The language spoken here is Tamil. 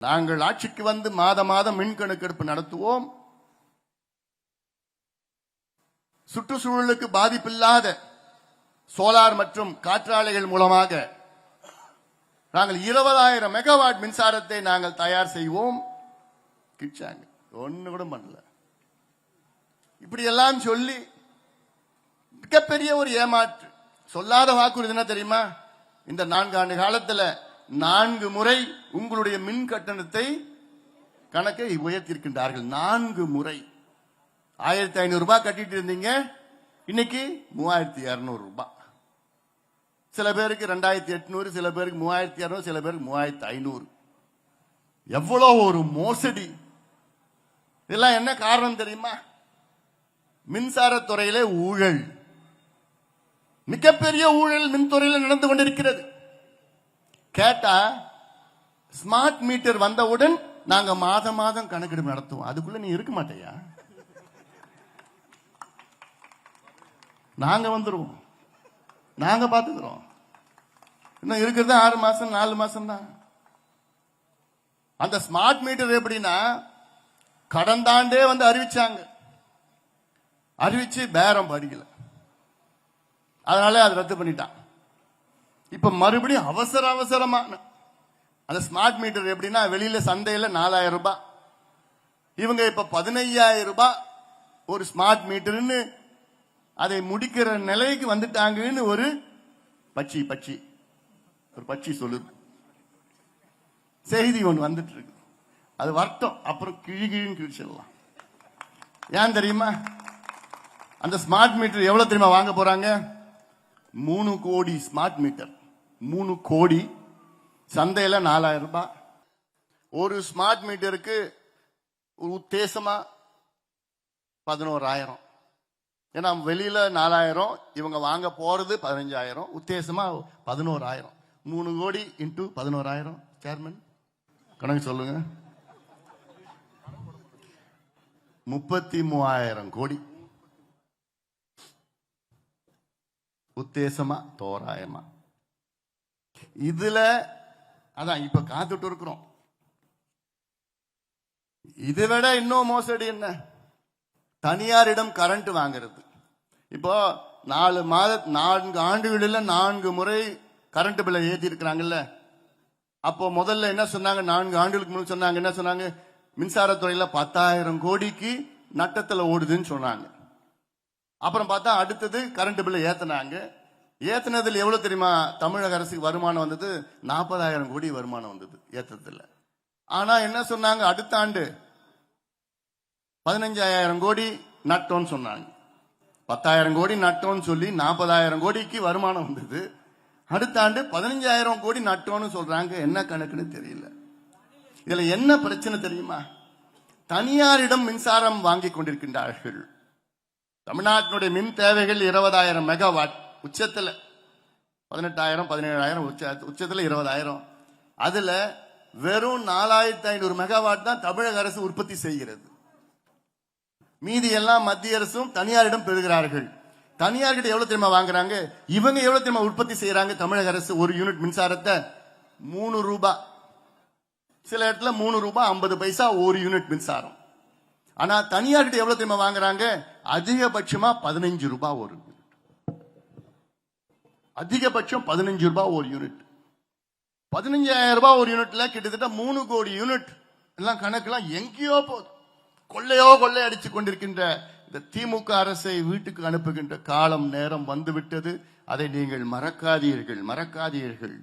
நாங்கள் ஆட்சிக்கு வந்து மாதம் மின் கணக்கெடுப்பு நடத்துவோம். சுற்றுச்சூழலுக்கு பாதிப்பில்லாத சோலார் மற்றும் காற்றாலைகள் மூலமாக நாங்கள் 20,000 மெகாவாட் மின்சாரத்தை நாங்கள் தயார் செய்வோம். கிச்சாங்க ஒண்ணு கூட பண்ணல. இப்படி எல்லாம் சொல்லி மிகப்பெரிய ஒரு ஏமாற்று. சொல்லாத வாக்குறுதி என்ன தெரியுமா? இந்த 4 ஆண்டு காலத்தில் 4 முறை உங்களுடைய மின் கட்டணத்தை கணக்கை உயர்த்தியிருக்கின்றார்கள். 4 முறை 1500 ரூபாய் கட்டிட்டு இருந்தீங்க, இன்னைக்கு 3200 ரூபாய். சில பேருக்கு 2800, சில பேருக்கு 3200, சில பேருக்கு 3500. எவ்வளவு ஒரு மோசடி! இதெல்லாம் என்ன காரணம் தெரியுமா? மின்சாரத்துறையிலே ஊழல், மிகப்பெரிய ஊழல் மின்துறையில் நடந்து கொண்டிருக்கிறது. கேட்டா ஸ்மார்ட் மீட்டர் வந்தவுடன் நாங்க மாதம் கணக்கெடுப்பு நடத்துவோம். அதுக்குள்ள நீ இருக்க மாட்டேயா? நாங்க வந்துருவோம், நாங்க பாத்துக்கிறோம். இன்னும் இருக்கிறது 6 மாசம் 4 மாசம் தான். அந்த ஸ்மார்ட் மீட்டர் எப்படின்னா, கடந்த ஆண்டே வந்து அறிவிச்சாங்க, அறிவிச்சு பேரம் படிக்கல, அதனால அதை ரத்து பண்ணிட்டான். இப்ப மறுபடியும் அவசரமான அந்த ஸ்மார்ட் மீட்டர் எப்படின்னா, வெளியில சந்தையில 4000 ரூபாய், இவங்க இப்ப 15,000 ரூபாய் ஒரு ஸ்மார்ட் மீட்டர்னு அதை முடிக்கிற நிலைக்கு வந்துட்டாங்கன்னு ஒரு பட்சி சொல்லுது. செய்தி ஒன்று வந்துட்டு இருக்கு. அது வரட்டும், அப்புறம் கிழின்னு கிழிச்சிடலாம். ஏன் தெரியுமா? அந்த ஸ்மார்ட் மீட்டர் எவ்வளவு தெரியுமா வாங்க போறாங்க? 3 கோடி ஸ்மார்ட் மீட்டர். 3 கோடி. சந்தையில 4000 ரூபாய். ஒரு ஸ்மார்ட் மீட்டருக்கு உத்தேசமா 11,000. ஏன்னா வெளியில 4,000, இவங்க வாங்க போறது 15,000, உத்தேசமா 11,000. 3 கோடி இன்டூ 11,000. சேர்மன் கணக்கு சொல்லுங்க. 33,000 கோடி. உத்தேசமா தோராயமா. இதுல அதான் இப்ப காத்துட்டு இருக்கிறோம். இதை விட இன்னும் மோசடி என்ன? தனியாரிடம் கரண்ட் வாங்கிறது. இப்போ 4 ஆண்டுகளில் 4 முறை கரண்ட் பில்லை ஏற்றி இருக்கிறாங்கல்ல. அப்போ முதல்ல என்ன சொன்னாங்க? 4 ஆண்டுகளுக்கு முன்னாடி சொன்னாங்க, என்ன சொன்னாங்க? மின்சாரத்துறையில 10,000 கோடிக்கு நட்டத்தில் ஓடுதுன்னு சொன்னாங்க. அப்புறம் பார்த்தா அடுத்தது கரண்ட் பில்லை ஏத்தினாங்க. ஏத்தினதுல எவ்வளவு தெரியுமா தமிழக அரசுக்கு வருமானம் வந்தது? 40,000 கோடி வருமானம் வந்தது ஏற்றத்துல. ஆனா என்ன சொன்னாங்க? அடுத்த ஆண்டு 15,000 கோடி நட்டோன்னு சொன்னாங்க. 10,000 கோடி நட்டோன்னு சொல்லி 40,000 கோடிக்கு வருமானம் வந்தது. அடுத்த ஆண்டு 15,000 கோடி நட்டோன்னு சொல்றாங்க. என்ன கணக்குன்னு தெரியல. இதுல என்ன பிரச்சனை தெரியுமா? தனியாரிடம் மின்சாரம் வாங்கி கொண்டிருக்கின்றார்கள். தமிழ்நாட்டினுடைய மின் தேவைகள் 20,000 மெகாவாட் உச்சத்துல, 18,000 17,000 உச்சத்துல 20,000. அதுல வெறும் 4,500 மெகாவாட் தான் தமிழக அரசு உற்பத்தி செய்கிறது. மீதி எல்லாம் மத்திய அரசும் தனியாரிடம் பெறுகிறார்கள். தனியார்கிட்ட எவ்வளவு தெரியுமா வாங்குறாங்க? இவங்க எவ்வளவு தெரியுமா உற்பத்தி செய்யறாங்க? தமிழக அரசு ஒரு யூனிட் மின்சாரத்தை 3 ரூபாய், சில இடத்துல 3 ரூபாய் 50 பைசா ஒரு யூனிட் மின்சாரம். ஆனா தனியார்கிட்ட எவ்வளவு தெரியுமா வாங்குறாங்க? அதிகபட்சமா 15 ரூபாய் ஒரு யூனிட். அதிகபட்சம் 15 ரூபாய் ஒரு யூனிட். 15,000 ரூபாய் ஒரு யூனிட்ல கிட்டத்தட்ட 3 கோடி யூனிட். எல்லாம் கணக்கெல்லாம் எங்கேயோ போகுது. கொள்ளை அடிச்சு கொண்டிருக்கின்ற இந்த திமுக அரசை வீட்டுக்கு அனுப்புகின்ற காலம் நேரம் வந்துவிட்டது. அதை நீங்கள் மறக்காதீர்கள்.